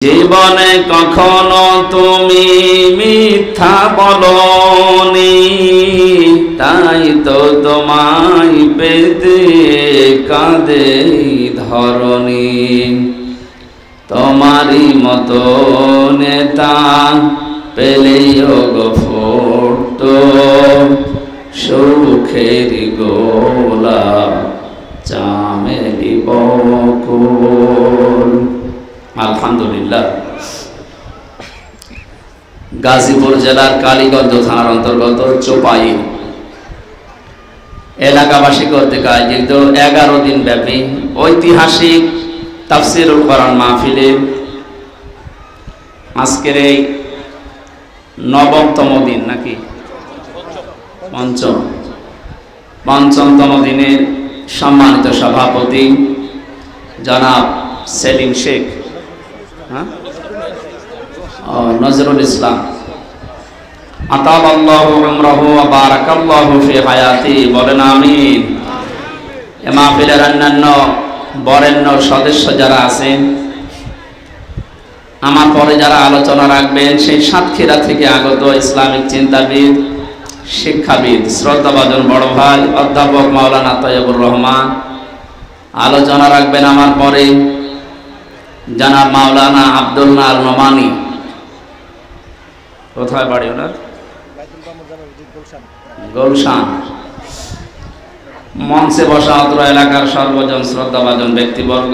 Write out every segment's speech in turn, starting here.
জীবনে কখনো তুমি মিথ্যা বলনি, তাই তো তোমায় পেতে কাঁদে ধরণী। তোমারই মতো নেতা পেলেও গো ফোটো, সুখের গোলা চামেলি বকুল। আলহামদুলিল্লাহ। গাজীপুর জেলার কালীগঞ্জ থানার অন্তর্গত চোপাই এলাকাবাসী কর্তৃক আয়োজিত 11 দিন ব্যাপী ঐতিহাসিক তাফসীরুল কোরআন মাহফিলে আজকের এই 9তম দিন নাকি পঞ্চমতম দিনের সম্মানিত সভাপতি জনাব সেলিম শেখ, নজরুল ইসলাম, আতালাল্লাহু উমরাহু ওয়া বারাকাল্লাহু ফি হায়াতি, বলেন আমিন। এ মাহফিলের অন্যান্য বরেণ্য সদস্য যারা আছেন, আমার পরে যারা আলোচনা রাখবেন, সেই সাতক্ষীরা থেকে আগত ইসলামিক চিন্তাবিদ, শিক্ষাবিদ, শ্রদ্ধাভাজন বড় ভাই অধ্যাপক মাওলানা তৈয়বুর রহমান। আলোচনা রাখবেন আমার পরে জনাব মাওলানা আব্দুল্লাহ আল নোমানী। কোথায় বাড়ি ওনার? গুলশান। মঞ্চে বসা অত্র এলাকার সর্বজন শ্রদ্ধাভাজন ব্যক্তিবর্গ,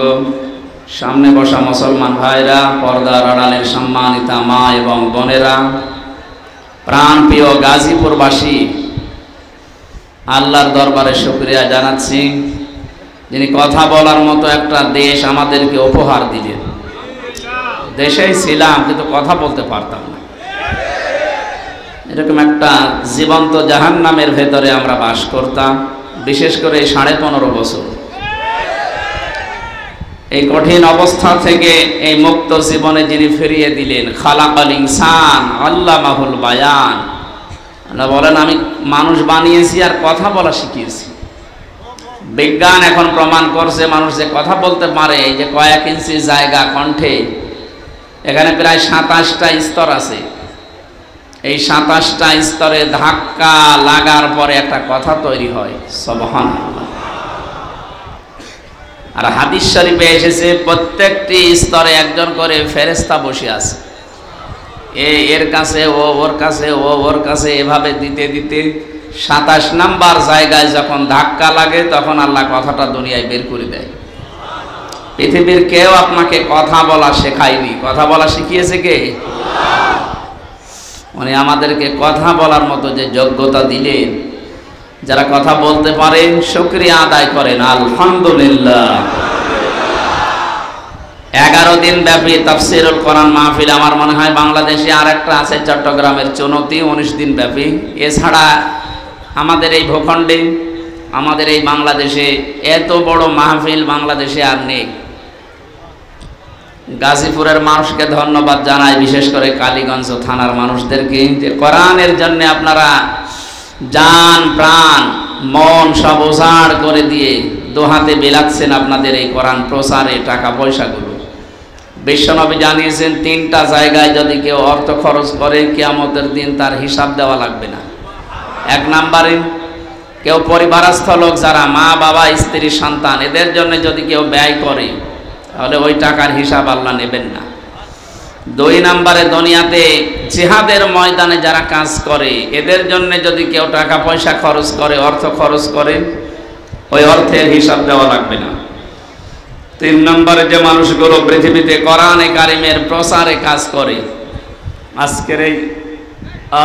সামনে বসা মুসলমান ভাইরা, পর্দার আড়ালের সম্মানিতা মা এবং বোনেরা, প্রাণপ্রিয় গাজীপুরবাসী, আল্লাহর দরবারে শুকরিয়া জানাচ্ছি যিনি কথা বলার মতো একটা দেশ আমাদেরকে উপহার দিলেন। দেশেই ছিলাম কিন্তু কথা বলতে পারতাম না, এরকম একটা জীবন্ত জাহান্নামের ভেতরে আমরা বাস করতাম, বিশেষ করে এই 15.5 বছর। এই কঠিন অবস্থা থেকে এই মুক্ত জীবনে যিনি ফিরিয়ে দিলেন, খালাকাল ইনসান আল্লামাহুল বায়ান। আল্লাহ বলেন, আমি মানুষ বানিয়েছি আর কথা বলা শিখিয়েছি। বিজ্ঞান এখন প্রমাণ করছে মানুষ যে কথা বলতে পারে, এই যে কয়েক ইঞ্চি জায়গা কণ্ঠে, এখানে প্রায় 27টা স্তর আছে। এই 27টা স্তরে ধাক্কা লাগার পরে একটা কথা তৈরি হয়, সুবহানাল্লাহ। আর হাদিস শরীফে এসেছে প্রত্যেকটি স্তরে একজন করে ফেরেশতা বসে আছে, এর কাছে ও ওর কাছে, ও ওর কাছে, এভাবে দিতে দিতে 27 নাম্বার জায়গায় যখন ধাক্কা লাগে তখন আল্লাহ কথাটা দুনিয়ায় বের করে দেয়। পৃথিবীর কেউ আপনাকে কথা বলা শেখায়নি, কথা বলা শিখিয়েছে কে? মানে আমাদেরকে কথা বলার মতো যে যোগ্যতা দিলেন, যারা কথা বলতে পারেন শুকরিয়া আদায় করেন আলহামদুলিল্লাহ। 11 দিন ব্যাপী তাফসীরুল কোরআন মাহফিল, আমার মনে হয় বাংলাদেশে আর একটা আছে চট্টগ্রামের চুনতি, 19 দিন ব্যাপী। এছাড়া আমাদের এই ভূখণ্ডে, আমাদের এই বাংলাদেশে এত বড় মাহফিল বাংলাদেশে আর নেই। গাজীপুরের মানুষকে ধন্যবাদ জানাই, বিশেষ করে কালীগঞ্জ থানার মানুষদেরকে, যে কোরআনের জন্য আপনারা জান প্রাণ মন সব উজাড় করে দিয়ে দোহাতে বিলাচ্ছেন আপনাদের এই কোরআন প্রচারে টাকা পয়সাগুলো। বিশ্বনবী জানিয়েছেন 3টা জায়গায় যদি কেউ অর্থ খরচ করে কিয়ামতের দিন তার হিসাব দেওয়া লাগবে না। 1 নম্বরে কেউ পরিবারস্থ লোক, যারা মা বাবা স্ত্রী সন্তান, এদের জন্য যদি কেউ ব্যয় করে তাহলে ওই টাকার হিসাব আল্লাহ নেবেন না। 2 নম্বরে দুনিয়াতে জিহাদের ময়দানে যারা কাজ করে, এদের জন্য যদি কেউ টাকা পয়সা খরচ করে, অর্থ খরচ করে, ওই অর্থের হিসাব দেওয়া লাগবে না। 3 নম্বরে যে মানুষগুলো পৃথিবীতে কোরআনে কারিমের প্রচারে কাজ করে, আজকের এই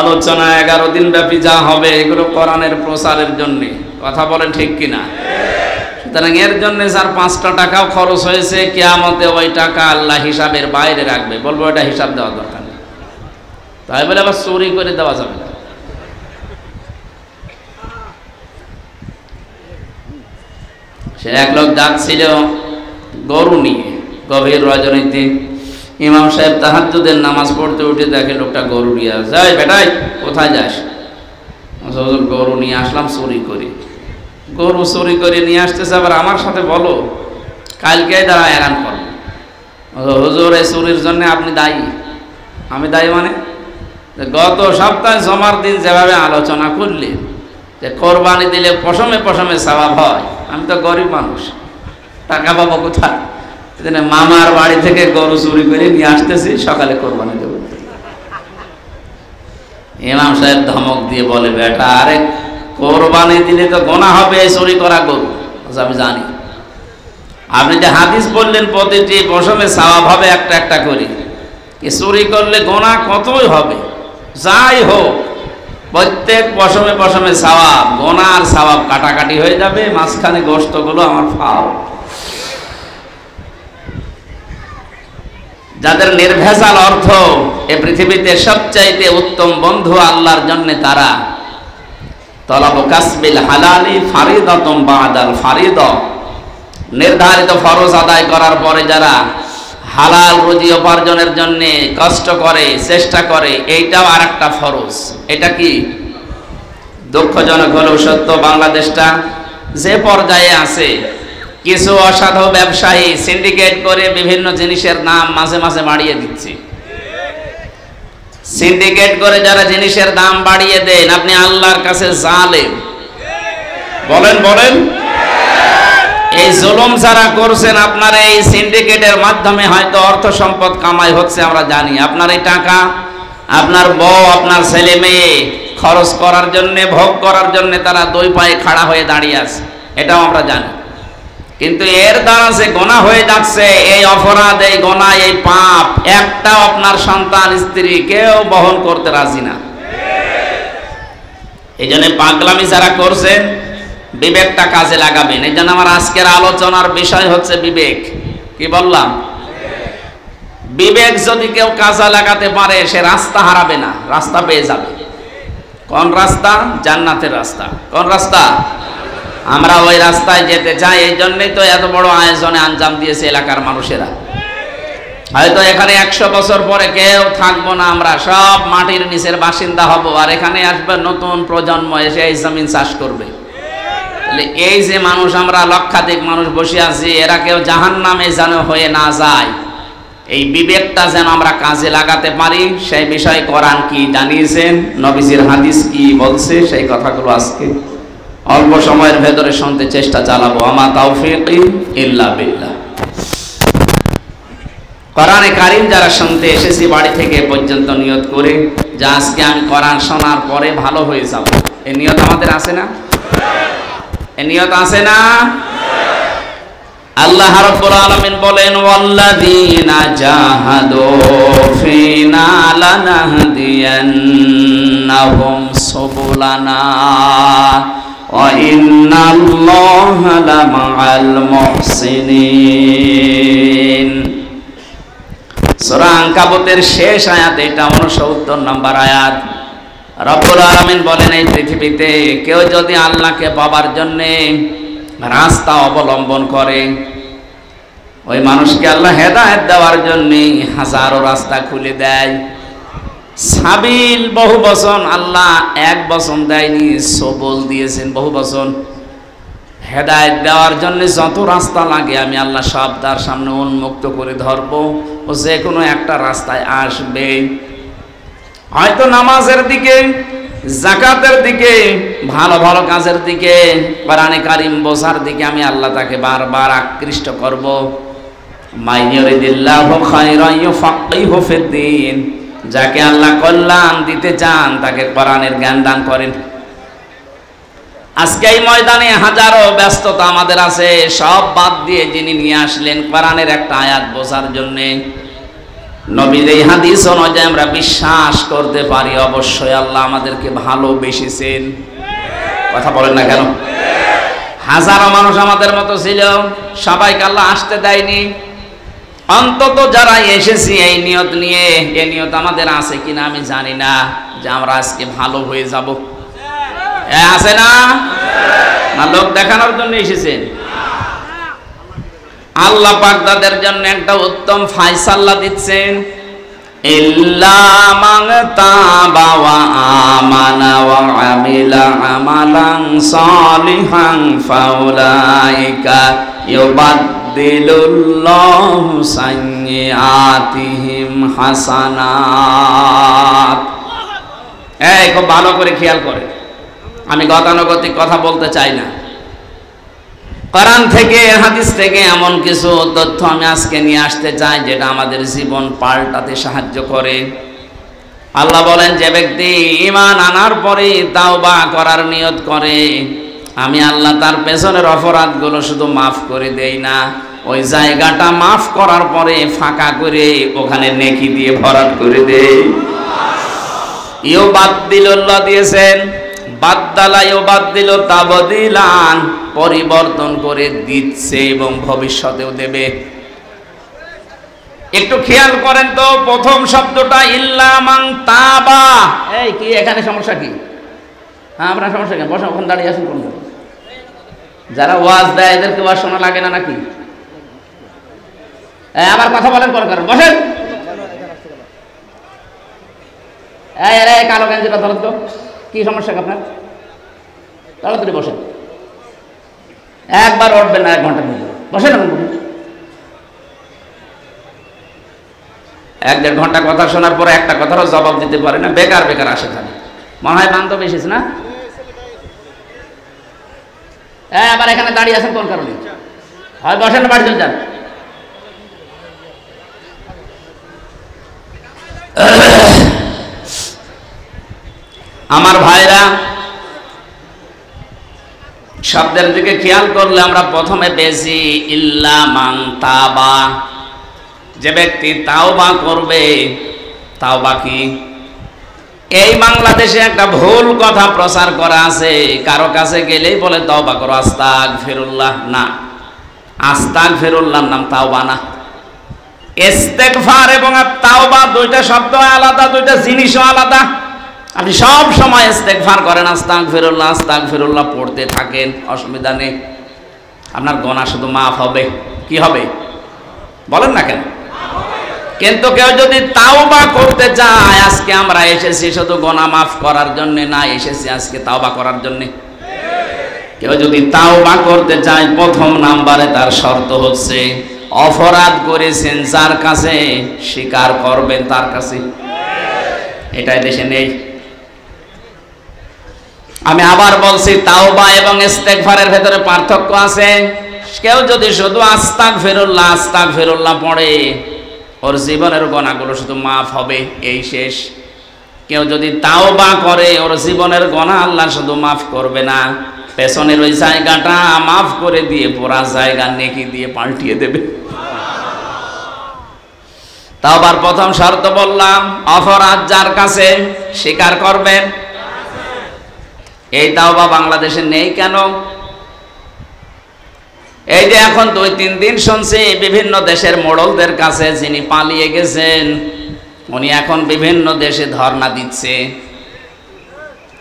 আলোচনা 11 দিন ব্যাপী যা হবে এগুলো কোরআনের প্রচারের জন্য, কথা বলেন ঠিক কিনা? সুতরাং এর জন্য যার 5টা টাকাও খরচ হয়েছে, কিয়ামতে ওই টাকা আল্লাহ হিসাবের বাইরে রাখবে, বলবো এটা হিসাব দেওয়া দরকার নেই। তাই বলে আবার চুরি করে দেওয়া যাবে না। সে এক লোক যাচ্ছিল গরু নিয়ে গভীর রজনীতে, ইমাম সাহেব তাহাজ্জুদের নামাজ পড়তে উঠে দেখে লোকটা গরু নিয়ে আসে। যাই বেটাই, কোথায় যাস? গরু নিয়ে আসলাম চুরি করি। গরু চুরি করে নিয়ে আসতেছে, আবার আমার সাথে বলো কালকে তারা এরান করবে। হুজুর এই চুরির জন্য আপনি দায়ী। আমি দায়ী মানে? গত সপ্তাহে জমার দিন যেভাবে আলোচনা করলেন যে কোরবানি দিলে পশমে পশমে সওয়াব হয়, আমি তো গরিব মানুষ, টাকা পাবো কোথায়? মামার বাড়ি থেকে গরু চুরি করে নিয়ে আসতেছি, সকালে কোরবানি দেব। ইমাম সাহেব ধমক দিয়ে বলে, বেটা আরে কোরবানি দিলে তো গোনা হবে চুরি করা গরু। আমি জানি, আপনি যে হাদিস বললেন প্রতিটি পশমে সওয়াব হবে একটা একটা করে, চুরি করলে গোনা কতই হবে। যাই হোক, প্রত্যেক পশমে পশমে সওয়াব, গোনার সওয়াব কাটাকাটি হয়ে যাবে, মাঝখানে গোশতগুলো আমার ফাও। যাদের নির্ভেজাল অর্থ, এ পৃথিবীতে সবচাইতে উত্তম বন্ধু আল্লাহর জন্য তারা। তলাবু কাসবিল হালালি ফারিদাতুম বাদাল ফারিদা, নির্ধারিত ফরজ আদায় করার পরে যারা হালাল রুজি উপার্জনের জন্য কষ্ট করে, চেষ্টা করে, এইটাও আর একটা ফরজ। এটা কি? দুঃখজনক হলেও সত্য, বাংলাদেশটা যে পর্যায়ে আছে, কিছু অসাধু ব্যবসায়ী সিন্ডিকেট করে বিভিন্ন জিনিসের দাম মাঝে মাঝে বাড়িয়ে দিচ্ছে। সিন্ডিকেট করে যারা জিনিসের দাম বাড়িয়ে দেন, আপনি আল্লাহর কাছে জালেম। বলেন বলেন, এই জুলুম যারা করছেন, আপনার এই সিন্ডিকেটের মাধ্যমে হয়তো অর্থ সম্পদ কামাই হচ্ছে, আমরা জানি। আপনার এই টাকা আপনার বউ, আপনার ছেলে মেয়ে খরচ করার জন্য, ভোগ করার জন্য তারা দুই পায়ে খাড়া হয়ে দাঁড়িয়ে আছে, এটাও আমরা জানি। কিন্তু এর দ্বারা যে গোনা হয়ে যাচ্ছে, এই অপরাধ, এই গোনা, এই পাপ, একটাও আপনার সন্তান, স্ত্রী কেউ বহন করতে রাজি না। এই জন্য পাগলামি যারা করছেন, বিবেকটা কাজে লাগাবেন। এই জন্য আমার আজকের আলোচনার বিষয় হচ্ছে বিবেক। কি বললাম? বিবেক যদি কেউ কাজে লাগাতে পারে, সে রাস্তা হারাবে না, রাস্তা পেয়ে যাবে। কোন রাস্তা? জান্নাতের রাস্তা। কোন রাস্তা? আমরা ওই রাস্তায় যেতে চাই, এই জন্যই তো এত বড় আয়োজনে আঞ্জাম দিয়েছে এলাকার মানুষেরা। হয়তো এখানে 100 বছর পরে কেউ থাকবো না, আমরা সব মাটির নিচের বাসিন্দা হব, আর এখানে আসবে নতুন প্রজন্ম, এসে এই জমিন চাষ করবে। এই যে মানুষ, আমরা লক্ষাধিক মানুষ বসে আছি, এরা কেউ জাহান্নামে যেন হয়ে না যায়, এই বিবেকটা যেন আমরা কাজে লাগাতে পারি, সেই বিষয়ে কোরআন কি জানিয়েছেন, নবীজির হাদিস কি বলছে, সেই কথাগুলো আজকে অল্প সময়ের ভেতরে শুনতে চেষ্টা চালাবো। আমা তাওফীকি ইল্লা বিল্লাহ। কোরআনে কারীম যারা শুনতে এসেছি বাড়ি থেকে পর্যন্ত নিয়ত করে যে আজকে আমি কোরআন শোনার পরে ভালো হয়ে যাব, এই নিয়ত আমাদের আছে না? এই নিয়ত আছে না? আল্লাহ রাব্বুল আলামিন বলেন, ওয়াল্লাযীনা জাহাদু ফীনা লানাহদিয়ান্নাহুম সুবুলানা ওয়া ইন্নাল্লাহা লামাআল মুহসিনিন। সূরা আনকাবুতের শেষ আয়াত, এটা 69 নম্বর আয়াত। রব্বুল আলামিন বলেন, এই পৃথিবীতে কেউ যদি আল্লাহকে পাবার জন্য রাস্তা অবলম্বন করে, ওই মানুষকে আল্লাহ হেদায়েত দেওয়ার জন্য হাজারো রাস্তা খুলে দেয়। সাবিল বহু বচন, আল্লাহ এক বচন দেয়নি, সবল দিয়েছেন বহু বচন। হেদায়েত দেওয়ার জন্য যত রাস্তা লাগে আমি আল্লাহ সব তার সামনে উন্মুক্ত করে ধরবো, ও যে কোনো একটা রাস্তায় আসবে। হয়তো নামাজের দিকে, যাকাতের দিকে, ভালো ভালো কাজের দিকে, কোরআনে কারীম বোঝার দিকে আমি আল্লাহ তাকে বারবার আকৃষ্ট করব। মাইয়ুরিদিল্লাহু খায়রান ইউফাক্কিহু ফিদ্দীন, যাকে আল্লাহ কল্যাণ দিতে চান তাকে কোরআনের জ্ঞান দান করেন। আজকে এই ময়দানে হাজারো ব্যস্ততা আমাদের আছে, সব বাদ দিয়ে যিনি নিয়ে আসলেন কোরআনের একটা আয়াত বোঝার জন্যে, নবীর এই হাদিস অনুযায়ী আমরা বিশ্বাস করতে পারি অবশ্যই আল্লাহ আমাদেরকে ভালোবেসেছেন। কথা বলেন না কেন? হাজারো মানুষ আমাদের মতো ছিল, সবাইকে আল্লাহ আসতে দেয়নি। অন্তত যারা এসেছি এই নিয়ত নিয়ে, এই নিয়ত আমাদের আছে কিনা আমি জানি না, যে আমরা আজকে ভালো হয়ে যাব। আছে না? না লোক দেখানোর জন্য এসেছেন? আল্লাহ পাক তাদের জন্য একটা উত্তম ফায়সালা দিচ্ছেন, ইল্লা মান তাবা ওয়া আমানা ওয়া আমিলা আমালান সালিহান ফাউলাইকা ইউবাদদিলুল্লাহু সাইয়্যাতিহিম হাসানাত। এই খুব ভালো করে খেয়াল করে, আমি গতানুগতিক কথা বলতে চাই না। কোরআন থেকে, হাদিস থেকে এমন কিছু তথ্য আমি আজকে নিয়ে আসতে চাই যেটা আমাদের জীবন পাল্টাতে সাহায্য করে। আল্লাহ বলেন, যে ব্যক্তি ঈমান আনার পরে তাওবা করার নিয়ত করে, আমি আল্লাহ তার পেছনের অপরাধগুলো শুধু মাফ করে দেই না, ওই জায়গাটা মাফ করার পরে ফাঁকা করে ওখানে নেকি দিয়ে ভরাট করে দেই। ইউবাদদিলুল্লাহ দিয়েছেন, বাদদালা ইউবাদদিলু তাবদিলান, পরিবর্তন করে দিচ্ছে এবং ভবিষ্যতেও দেবে। একটু খেয়াল করেন তো, প্রথম শব্দটা ইল্লা মান তাবা। এই কি এখানে সমস্যা কি? হ্যাঁ, আপনার সমস্যা কেন? বসে ওখানে দাঁড়িয়ে আছেন কোন? যারা ওয়াজ দেয় এদেরকে ওয়াজ শোনা লাগে না নাকি? আবার কথা বলেন কোন কারণ? বসেন। এই কালো গেঞ্জিটা ধরেন তো, কি সমস্যা আপনার? তাড়াতাড়ি বসেন, একবার উঠবেন না, 1 ঘন্টার মধ্যে বসেন। 1-1.5 ঘন্টা কথা শোনার পরে একটা কথারও জবাব দিতে পারে না, বেকার বেকার আসে খালি। মনে হয় বান্ধব এসেছে না? আবার এখানে দাঁড়িয়ে আছেন কোন কারণে? হয় বসেন, বাড়ি চলে যান। আমার ভাইরা, শব্দের দিকে খেয়াল করলে আমরা প্রথমে পেয়েছি ইল্লা মান তাবা, যে ব্যক্তি তাওবা করবে। তাওবা কি? এই বাংলাদেশে একটা ভুল কথা প্রচার করা আছে, কারো কাছে গেলেই বলে তাওবা করো, আস্তাগফিরুল্লাহ। না, আস্তাগফিরুল্লাহর নাম তাওবা না। ইস্তেগফার এবং তাওবা দুইটা শব্দ আলাদা, দুইটা জিনিসও আলাদা। আপনি সব সময় ইস্তেগফার করেন, আস্তাগফিরুল্লাহ আস্তাগফিরুল্লাহ পড়তে থাকেন, অসুবিধা নেই, আপনার গুনাহ শুধু মাফ হবে। কি হবে বলেন না কেন? কিন্তু কেউ যদি তাওবা করতে চায়, আজকে আমরা এসেছি শুধু গুনাহ মাফ করার জন্য না, এসেছি আজকে তাওবা করার জন্য। কেউ যদি তাওবা করতে চায়, প্রথম নাম্বারে তার শর্ত হচ্ছে অপরাধ করেছেন যার কাছে, স্বীকার করবেন তার কাছে। এটাই দেশে নেই। আমি আবার বলছি, তাওবা এবং ইস্তেগফারের ভেতরে পার্থক্য আছে। কেউ যদি শুধু আস্তাগফিরুল্লাহ আস্তাগফিরুল্লাহ পড়ে, ওর জীবনের গুনাহগুলো শুধু মাফ হবে, এই শেষ। কেউ যদি তাওবা করে, ওর জীবনের গুনাহ আল্লাহ শুধু মাফ করবে না, পেছনের ওই জায়গাটা মাফ করে দিয়ে পুরা জায়গা নেকি দিয়ে পাল্টিয়ে দেবে। তাওবার প্রথম শর্ত বললাম, অপরাধ যার কাছে, স্বীকার করবেন। এই তাওবা বাংলাদেশে নেই কেন? এই যে এখন 2-3 দিন শুনছি বিভিন্ন দেশের মোড়লদের কাছে, যিনি পালিয়ে গেছেন উনি এখন বিভিন্ন দেশে ধর্ণা দিচ্ছে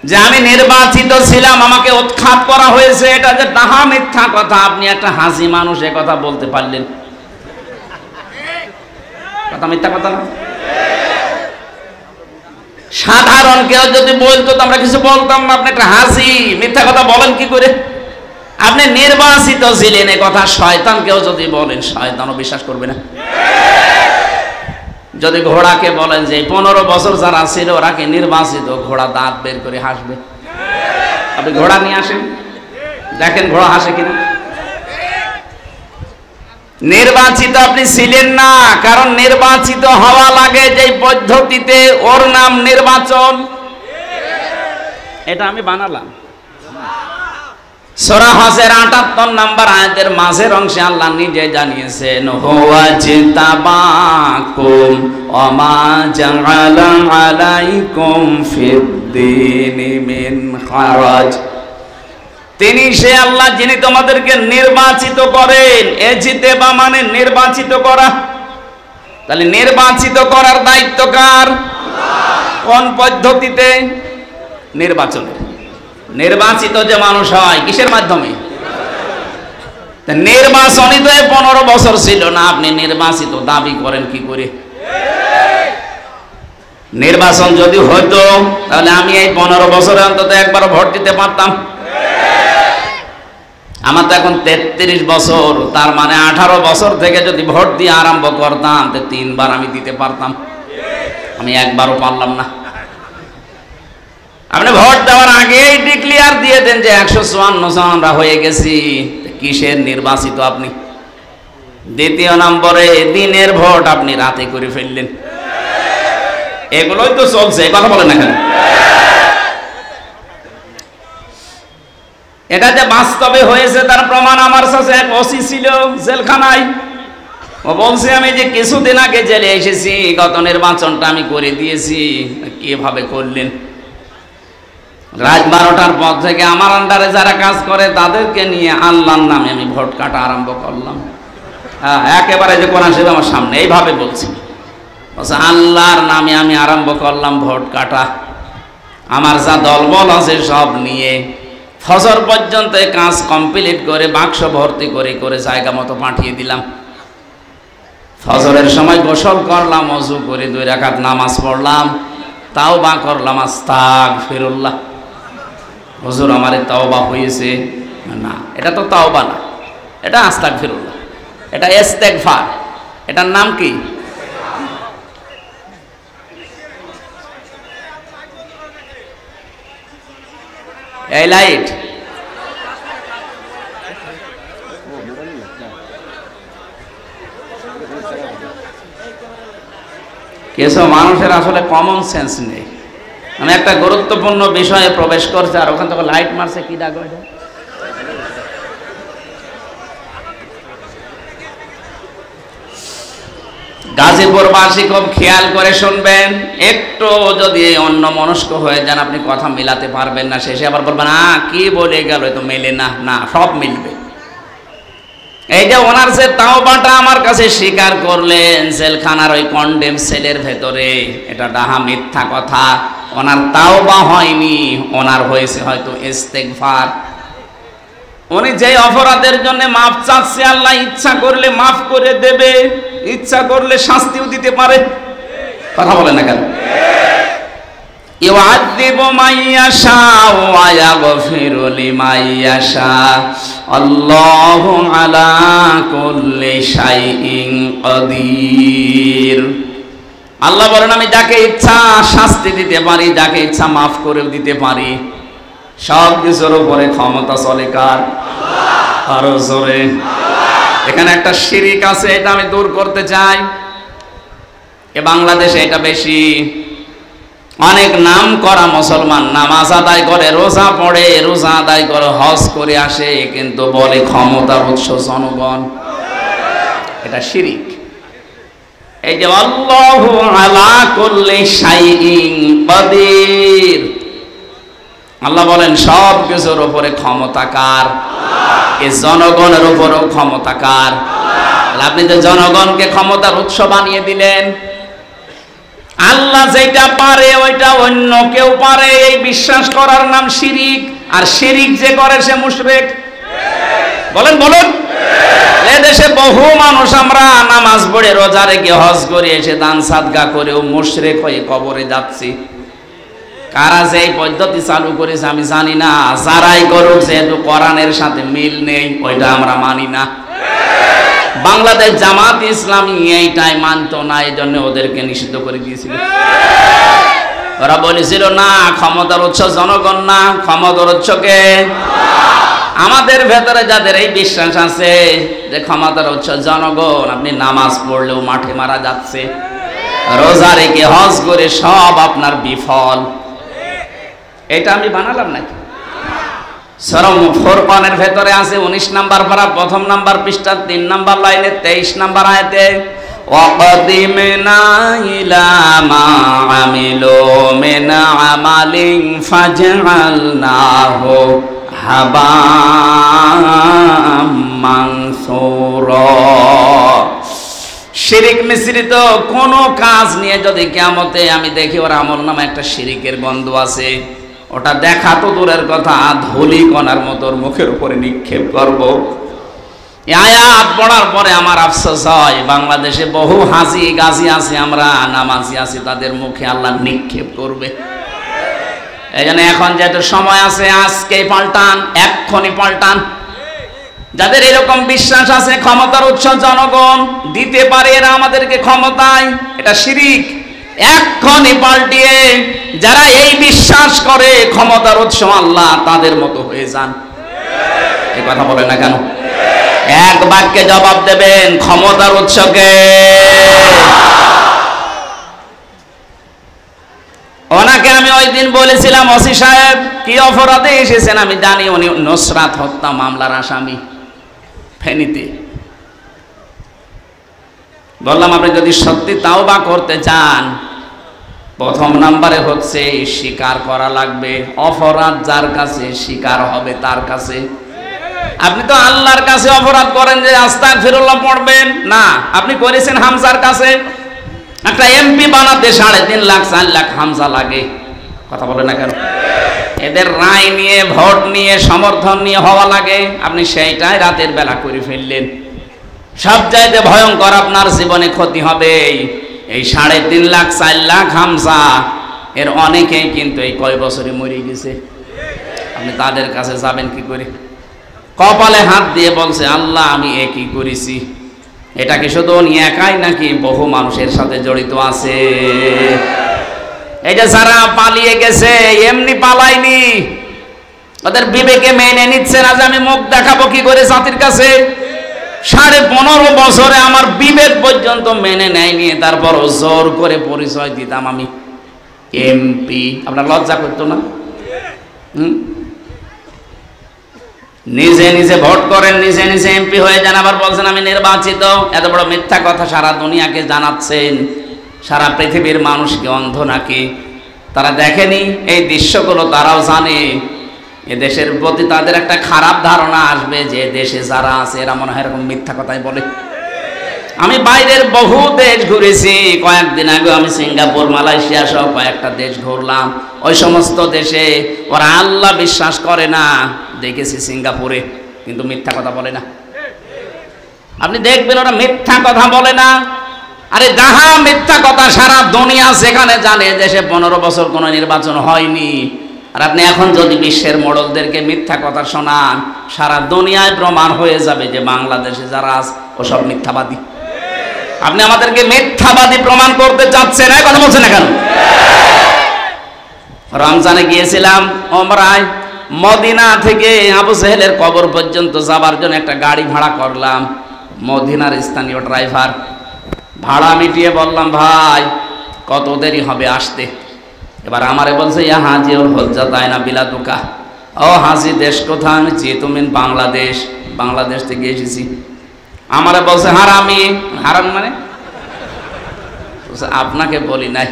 যে আমি নির্বাচিত ছিলাম, আমাকে উৎখাত করা হয়েছে। এটা যে ডাহা মিথ্যা কথা। আপনি একটা হাসি মানুষ, এ কথা বলতে পারলেন? কথা মিথ্যা কথা না? সাধারণ কেউ যদি বলতো তো আমরা কিছু বলতাম না। আপনি একটা হাসি, মিথ্যা কথা বলেন কি করে? আপনি নির্বাচিত ছিলেন, এ কথা শয়তান কেউ যদি বলেন, শয়তানও বিশ্বাস করবে না। যদি ঘোড়াকে বলেন যে 15 বছর যারা ছিল ওরা কি নির্বাচিত, ঘোড়া দাঁত বের করে হাসবে। আপনি ঘোড়া নিয়ে আসেন, দেখেন ঘোড়া হাসে কিনা। নির্বাচিত আপনি ছিলেন না, কারণ নির্বাচিত হওয়া লাগে যে পদ্ধতিতে, ওর নাম নির্বাচন। এটা আমি বানালাম। সূরা হজের 78 নম্বর আয়াতের মাঝের অংশে আল্লাহ নিজে জানিয়েছেন, হুয়া জিতাবাকুম ওয়া মা জাআলা আলাইকুম ফিদ-দীনি মিন হারাজ। তিনি সে আল্লাহ যিনি তোমাদেরকে নির্বাচিত করেন। এজিতেবা মানে নির্বাচিত করা। তাহলে নির্বাচিত করার দায়িত্ব কার? কোন পদ্ধতিতে? নির্বাচনের। নির্বাচিত যে মানুষ হয় কিসের মাধ্যমে? নির্বাচনই তো 15 বছর ছিল না, আপনি নির্বাচিত দাবি করেন কি করে? নির্বাচন যদি হতো তাহলে আমি এই 15 বছরে অন্তত একবার ভোট দিতে পারতাম। আমার তো এখন 33 বছর, তার মানে 18 বছর থেকে যদি ভোট দিয়ে আরম্ভ করতাম তো 3 বার আমি দিতে পারতাম। আমি একবারও পারলাম না। আপনি ভোট দেওয়ার আগেই ডিক্লিয়ার দিয়ে দেন যে 154 জন আমরা হয়ে গেছি, কিসের নির্বাচিত আপনি? দ্বিতীয় নম্বরে দিনের ভোট আপনি রাতে করে ফেললেন। এগুলোই তো চলছে, কথা বলেন না কেন? এটা যে বাস্তবে হয়েছে তার প্রমাণ আমার কাছে এক ওসি ছিল জেলখানায়। ও বলছে আমি যে কিছুদিন আগে জেলে এসেছি, গত নির্বাচনটা আমি করে দিয়েছি। কিভাবে করলেন? রাত 12টার পর থেকে আমার আন্ডারে যারা কাজ করে তাদেরকে নিয়ে আল্লাহর নামে আমি ভোট কাটা আরম্ভ করলাম। হ্যাঁ, একেবারে যে কোরআন শরীফ আমার সামনে এইভাবে বলছি, আল্লাহর নামে আমি আরম্ভ করলাম ভোট কাটা। আমার যা দলবল আছে সব নিয়ে ফজর পর্যন্ত কাজ কমপ্লিট করে বাক্স ভর্তি করে করে জায়গা মতো পাঠিয়ে দিলাম। ফজরের সময় গোসল করলাম, ওযু করে 2 রাকাত নামাজ পড়লাম, তাওবা করলাম, আস্তাগফিরুল্লাহ। হুজুর আমার তাওবা হয়েছে না, এটা তো তাওবা না, এটা আস্তাগফিরুল্লাহ, এটা ইস্তেগফার। এটার নাম কি? এই লাইট কিছু মানুষের আসলে কমন সেন্স নেই। মানে একটা গুরুত্বপূর্ণ বিষয়ে প্রবেশ করছে আর ওখান থেকে লাইট মারছে, কি দাগ এটা? গাজীপুরবাসী খুব খেয়াল করে শুনবেন, একটু যদি অন্য মনস্ক হয়ে যান আপনি কথা মিলাতে পারবেন না, শেষে আবার বলবেন কি বলে গেল, তো মেলে না। না, সব মিলবে। এই যে ওনার যে তাওবাটা আমার কাছে স্বীকার করলেন জেলখানার ওই কন্ডেম সেলের ভেতরে, এটা ডাহা মিথ্যা কথা। ওনার তাওবা হয়নি, ওনার হয়েছে হয়তো ইস্তেগফার। উনি যে অপরাধের জন্য মাফ চাচ্ছে, আল্লাহ ইচ্ছা করলে মাফ করে দেবে, ইচ্ছা করলে শাস্তিও দিতে পারে। কথা বলে না কেন? ইউআযযিবু মান ইয়াশা ওয়া ইয়াগফিরু লিমান ইয়াশা, আল্লাহু আলা কুল্লি শাইইন কাদির। আল্লাহ বলেন আমি যাকে ইচ্ছা শাস্তি দিতে পারি, যাকে ইচ্ছা মাফ করেও দিতে পারি। সব কিছুর উপরে ক্ষমতা চলে কার? আল্লাহ। আরো জোরে। এখানে একটা শিরিক আছে, এটা আমি দূর করতে চাই। এ বাংলাদেশে এটা বেশি। অনেক নাম করা মুসলমান নামাজ আদায় করে, রোজা পড়ে, রোজা আদায় করে, হজ করে আসে, কিন্তু বলে ক্ষমতার উৎস জনগণ। এটা শিরিক। এই যে আল্লাহু আলা কুল্লি শাইইন কাদির, আল্লাহ বলেন সব কিছুর উপরে ক্ষমতা কার? আল্লাহ। এই জনগণের উপরও ক্ষমতা কার? আল্লাহ। আপনি যে জনগণকে ক্ষমতার উৎস বানিয়ে দিলেন। আল্লাহ যেটা পারে ওইটা অন্য কেউ পারে, এই বিশ্বাস করার নাম শিরিক। আর শিরিক যে করে সে মুশরিক। বলেন বলেন। এদেশে বহু মানুষ আমরা নামাজ পড়ে, রোজা রেখে, হজ করে এসে দান সাদকা করেও মুশরিক হয়ে কবরে যাচ্ছি। কারা যে এই পদ্ধতি চালু করেছে আমি জানি না। যারাই করুক, যেহেতু কোরআনের সাথে মিল নেই, ওইটা আমরা মানি না। বাংলাদেশ জামাত ইসলামী এইটাই মানত না, এই জন্য ওদেরকে নিষিদ্ধ করে দিয়েছিল। ওরা বলেছিল না, ক্ষমতার উৎস জনগণ না, ক্ষমতার উৎসকে আমাদের ভেতরে যাদের এই বিশ্বাস আছে যে ক্ষমতার উৎস জনগণ, আপনি নামাজ পড়লেও মাঠে মারা যাচ্ছে, রোজা রেখে হজ করে সব আপনার বিফল। এটা আমি বানালাম নাকি? সূরা ফুরকানের ভেতরে আছে 19 নাম্বার পারা, 1 নাম্বার পৃষ্ঠা, 3 নাম্বার লাইনে 23 নাম্বার আয়াতে, ওয়াকাদিমনা ইলা মা আমিলু মিন আমালিন ফাজআলনাহু হাবাম মানসুরা। শিরিক মিশ্রিত কোন কাজ নিয়ে যদি কিয়ামতে আমি দেখি ওর আমলনামা একটা শিরিকের গন্ধ আছে, ওটা দেখা তো দূরের কথা, ধুলি কণার মতো মুখের উপরে নিক্ষেপ করব। এই আয়াত পড়ার পরে আমার আফসোস হয়, বাংলাদেশে বহু হাজি গাজী আছে, আমরা নামাজি আছি, তাদের মুখে আল্লাহ নিক্ষেপ করবে। এই জন্য এখন যেহেতু সময় আছে, আজকেই পাল্টান, এক্ষুনি পাল্টান। যাদের এরকম বিশ্বাস আছে ক্ষমতার উৎস জনগণ, দিতে পারে এরা আমাদেরকে ক্ষমতায়, এটা শিরিক। এক্ষণি পাল্টিয়ে যারা এই বিশ্বাস করে ক্ষমতার উৎস আল্লাহ, তাদের মতো হয়ে যান। এই কথা বলে না কেন? এক বাক্যে জবাব দেবেন, ক্ষমতার উৎসকে। ওনাকে আমি ওই দিন বলেছিলাম, ওসি সাহেব কি অপরাধে এসেছেন আমি জানি, উনি নুসরাত হত্যা মামলার আসামি ফেনীতে। বললাম আপনি যদি সত্যি তাওবা করতে চান, প্রথম নাম্বারে হচ্ছে স্বীকার করা লাগবে। অপরাধ যার কাছে স্বীকার হবে তার কাছে। আপনি তো আল্লাহর কাছে অপরাধ করেন যে আস্তাগফিরুল্লাহ পড়বেন না, আপনি করেছেন হামজার কাছে। একটা এমপি বানাতে 3.5 লাখ 4 লাখ হামজা লাগে, কথা বলে না কেন? এদের রায় নিয়ে, ভোট নিয়ে, সমর্থন নিয়ে হওয়া লাগে, আপনি সেইটাই রাতের বেলা করে ফেললেন। সবচাইতে ভয়ঙ্কর আপনার জীবনে ক্ষতি হবে এই 3.5 লাখ 4 লাখ হামজা। এর অনেকেই কিন্তু এই কয় বছরে মরে গেছে, আপনি তাদের কাছে যাবেন কি করে? কপালে হাত দিয়ে বলছে আল্লাহ আমি একই করেছি। এটা কি শুধু উনি একাই নাকি বহু মানুষের সাথে জড়িত আছে? এই যে যারা পালিয়ে গেছে, এমনি পালায়নি, ওদের বিবেকে মেনে নিচ্ছে না যে আমি মুখ দেখাবো কি করে জাতির কাছে। 15.5 বছরে আমার বিবেক পর্যন্ত মেনে নেয়নি, তারপর জোর করে পরিচয় দিতাম আমি এমপি। আপনার লজ্জা করতো না? নিজে নিজে ভোট করেন, নিজে নিজে এমপি হয়ে যান, আবার বলছেন আমি নির্বাচিত। এত বড় মিথ্যা কথা সারা দুনিয়াকে জানাচ্ছেন। সারা পৃথিবীর মানুষকে অন্ধ নাকি? তারা দেখেনি এই দৃশ্যগুলো? তারাও জানে এ দেশের প্রতি তাদের একটা খারাপ ধারণা আসবে যে দেশে যারা আছে এরা মনে হয় এরকম মিথ্যা কথাই বলে। আমি বাইরের বহু দেশ ঘুরেছি, কয়েকদিন আগে আমি সিঙ্গাপুর, মালয়েশিয়া সহ কয়েকটা দেশ ঘুরলাম। ওই সমস্ত দেশে ওরা আল্লাহ বিশ্বাস করে না, দেখেছি সিঙ্গাপুরে, কিন্তু মিথ্যা কথা বলে না। আপনি দেখবেন ওরা মিথ্যা কথা বলে না। আরে যাহা মিথ্যা কথা সারা দুনিয়া সেখানে জানে দেশে 15 বছর কোনো নির্বাচন হয়নি। আর আপনি এখন যদি বিশ্বের মডেলদেরকে মিথ্যা কথা শোনান, সারা দুনিয়ায় প্রমাণ হয়ে যাবে যে বাংলাদেশে যারা আছে ওসব মিথ্যাবাদী। আপনি আমাদেরকে মিথ্যাবাদী প্রমাণ করতে চাচ্ছেন, এই কথা বলছেন না কেন? রমজানে গিয়েছিলাম ওমরায়, মদিনা থেকে আবু জেহেলের কবর পর্যন্ত যাবার জন্য একটা গাড়ি ভাড়া করলাম। মদিনার স্থানীয় ড্রাইভার, ভাড়া মিটিয়ে বললাম ভাই কত দেরি হবে আসতে। এবার আমারে বলছে ইয়া হাজি ওর হজ্জা তাই না বিলাদুকা। ও হাজি দেশ কোথায়? আমি চেতুমিন বাংলাদেশ, বাংলাদেশ থেকে এসেছি। আমারে বলছে হারামি। হারাম মানে? আপনাকে বলি নাই,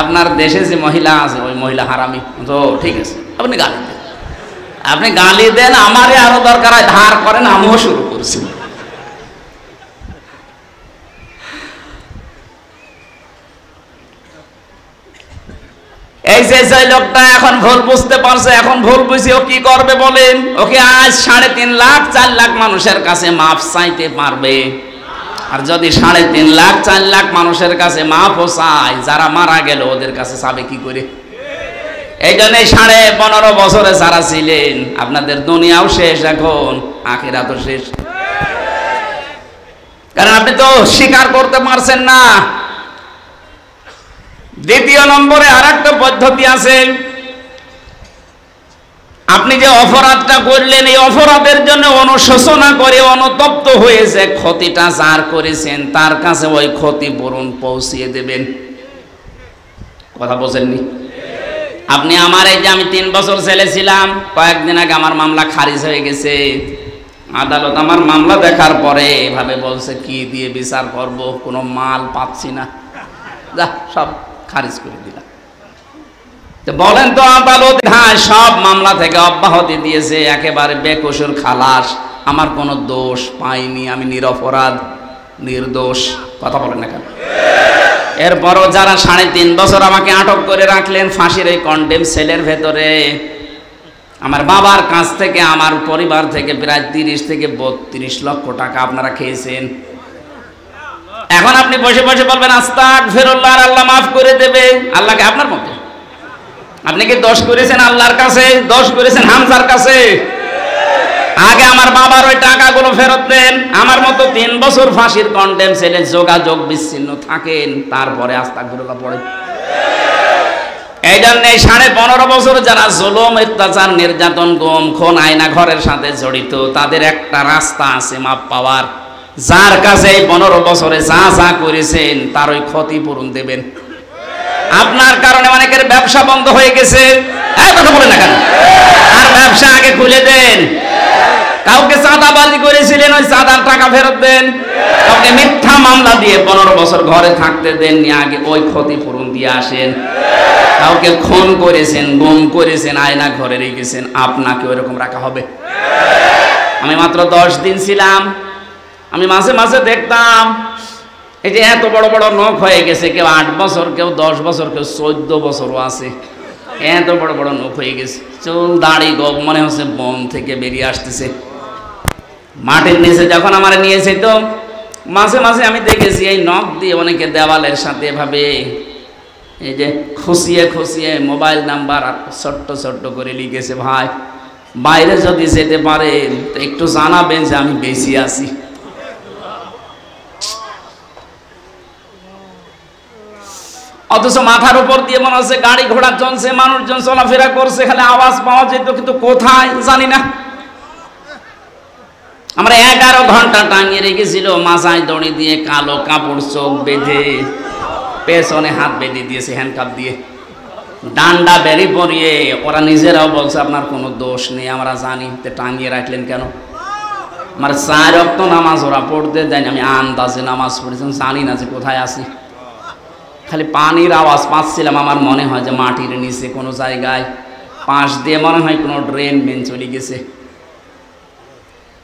আপনার দেশে যে মহিলা আছে ওই মহিলা হারামি। তো ঠিক আছে, আপনি গালি দেন, আপনি গালি দেন, আমারে আরো দরকার হয় ধার করেন, আমিও শুরু করছি। এই যে লোকটা এখন ভুল বুঝতে পারছে, এখন ভুল বুঝে ও কি করবে বলেন? ওকে আজ 3.5 লাখ 4 লাখ মানুষের কাছে মাফ চাইতে পারবে। আর যদি 3.5 লাখ 4 লাখ মানুষের কাছে মাফও চায়, যারা মারা গেল ওদের কাছে চাবে কি করে? এই জন্যই 15.5 বছরে যারা ছিলেন, আপনাদের দুনিয়াও শেষ, এখন আখিরাতও শেষ। কারণ আপনি তো স্বীকার করতে পারছেন না। দ্বিতীয় নম্বরে আর একটা পদ্ধতি আছে। আপনি যে অপরাধটা করলেন, এই অপরাধের জন্য অনুশোচনা করে অনুতপ্ত হয়েছে, ক্ষতিটা যার করেছেন তার কাছে ওই ক্ষতিপূরণ পৌঁছিয়ে দেবেন। কথা বোঝেননি? আপনি আমার এই যে আমি 3 বছর জেলে ছিলাম, কয়েকদিন আগে আমার মামলা খারিজ হয়ে গেছে। আদালত আমার মামলা দেখার পরে এভাবে বলছে কি দিয়ে বিচার করব, কোনো মাল পাচ্ছি না, যা সব খারিজ করে দিলাম। তো বলেন তো আদালত হ্যাঁ সব মামলা থেকে অব্যাহতি দিয়েছে, একেবারে বেকসুর খালাস, আমার কোনো দোষ পাইনি, আমি নিরপরাধ নির্দোষ। কথা বলেন না কেন? এরপরও যারা 3.5 বছর আমাকে আটক করে রাখলেন ফাঁসির এই কন্ডেম সেলের ভেতরে, আমার বাবার কাছ থেকে আমার পরিবার থেকে প্রায় 30 থেকে 32 লক্ষ টাকা আপনারা খেয়েছেন। এখন আপনি বসে বসে বলবেন আস্তাগফিরুল্লাহ, আল্লাহ মাফ করে দেবে। আল্লাহকে আপনার মতো আপনি কি দোষ করেছেন আল্লাহর কাছে? দোষ করেছেন হামজার কাছে? আগে আমার বাবার ওই টাকাগুলো ফেরত দেন। আমার মতো 3 বছর ফাঁসির কন্ডেম ছেলে যোগাযোগ বিচ্ছিন্ন থাকেন, তারপরে আস্তাগফিরুল্লাহ পড়ে। এই জন্য 15.5 বছর যারা জুলুম, অত্যাচার, নির্যাতন, গুম, খুন, আয়না ঘরের সাথে জড়িত, তাদের একটা রাস্তা আছে মাপ পাওয়ার। যার কাছে এই 15 বছরে যা যা করেছেন তার ওই ক্ষতিপূরণ দেবেন। আপনার কারণে অনেকের ব্যবসা বন্ধ হয়ে গেছে, কথা বলেন না কেন? আর ব্যবসা আগে খুলে দেন। কাউকে চাঁদাবাজি করেছিলেন, ওই চাঁদার টাকা ফেরত দেন। কাউকে মিথ্যা মামলা দিয়ে 15 বছর ঘরে থাকতে দেননি, আগে ওই ক্ষতিপূরণ দিয়ে আসেন। কাউকে খুন করেছেন, গুম করেছেন, আয়না ঘরে রেখেছেন, আপনাকে ওইরকম রাখা হবে? আমি মাত্র 10 দিন ছিলাম, আমি মাঝে মাঝে দেখতাম এই যে এত বড় বড় নখ হয়ে গেছে, কেউ 8 বছর, কেউ 10 বছর, কেউ 14 বছরও আছে। এত বড় বড় নখ হয়ে গেছে, চুল দাড়ি গব মনে হচ্ছে বন থেকে বেরিয়ে আসতেছে। মাটির নিচে যখন আমার নিয়েছে, তো মাঝে মাঝে আমি দেখেছি এই নখ দিয়ে অনেকে দেওয়ালের সাথে এভাবে এই যে খুশিয়ে খুশিয়ে মোবাইল নাম্বার ছোট্ট ছোট্ট করে লিখেছে। ভাই, বাইরে যদি যেতে পারেন তো একটু জানাবেন যে আমি বেশি আছি। অথচ মাথার উপর দিয়ে মনে হচ্ছে গাড়ি ঘোড়া চলছে, মানুষজন চলাফেরা করছে, খালি আওয়াজ পাওয়া যেত, কিন্তু কোথায় জানি না। আমরা 11 ঘন্টা টাঙিয়ে রেখেছিল, মাথায় দড়ি দিয়ে, কালো কাপড় চোখ বেঁধে, পেছনে হাত বেঁধে দিয়েছে হ্যান্ডকাপ দিয়ে, ডান্ডা বেরি পরিয়ে। ওরা নিজেরাও বলছে আপনার কোনো দোষ নেই, আমরা জানি, তো টাঙিয়ে রাখলেন কেন? আমার 4 ওয়াক্ত নামাজ ওরা পড়তে দেয়নি, আমি আন্দাজে নামাজ পড়েছিলাম, জানি না যে কোথায় আছি। খালি পানির আওয়াজ পাচ্ছিলাম, আমার মনে হয় যে মাটির নিচে কোনো জায়গায় পাশ দিয়ে মনে হয় কোনো ড্রেন মেন চলে গেছে।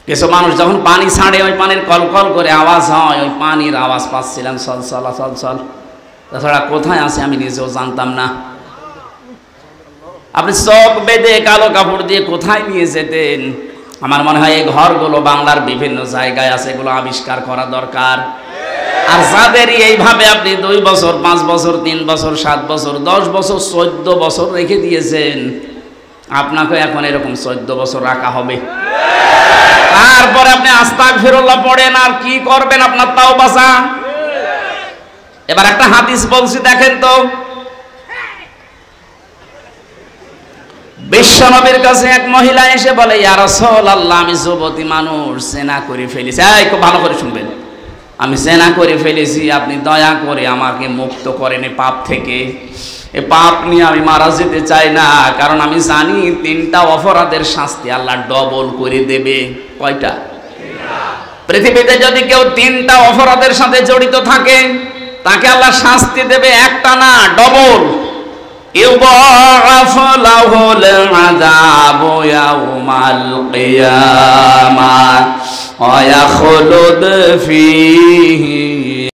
কিছু মানুষ যখন পানি ছাড়ে, ওই পানির কলকল করে আওয়াজ হয়, ওই পানির আওয়াজ পাচ্ছিলাম, চল চল চল চল। তাছাড়া কোথায় আছে আমি নিজেও জানতাম না। আপনি চোখ বেঁধে কালো কাপড় দিয়ে কোথায় নিয়ে যেতেন? আমার মনে হয় এই ঘরগুলো বাংলার বিভিন্ন জায়গায় আছে, এগুলো আবিষ্কার করা দরকার। আর যাদের এইভাবে আপনি 2 বছর, 5 বছর, 3 বছর, 7 বছর, 10 বছর, 14 বছর রেখে দিয়েছেন, আপনাকে এখন এরকম 14 বছর রাখা হবে। তারপরে আপনি আস্তাগফিরুল্লাহ পড়েন, আর কি করবেন? আপনার তাওবা চান। এবার একটা হাদিস বলছি, দেখেন তো। বিশ্বনবীর কাছে এক মহিলা এসে বলে, ইয়া রাসূলুল্লাহ, আমি যুবতী মানুষ, জিনা করে ফেলেছি। খুব ভালো করে শুনবেন, আমি জিনা করে ফেলেছি, আপনি দয়া করে আমাকে মুক্ত করেন এই পাপ থেকে। এই পাপ নিয়ে আমি মারা যেতে চাই না, কারণ আমি জানি 3টা অপরাধের শাস্তি আল্লাহ ডবল করে দেবে। কয়টা? পৃথিবীতে যদি কেউ 3টা অপরাধের সাথে জড়িত থাকে, তাকে আল্লাহ শাস্তি দেবে, একটা না, ডবল। ইউদাআফু লাহুল আযাবু ইয়াউমাল কিয়ামাহ ওয়া ইয়াখলুদ ফীহি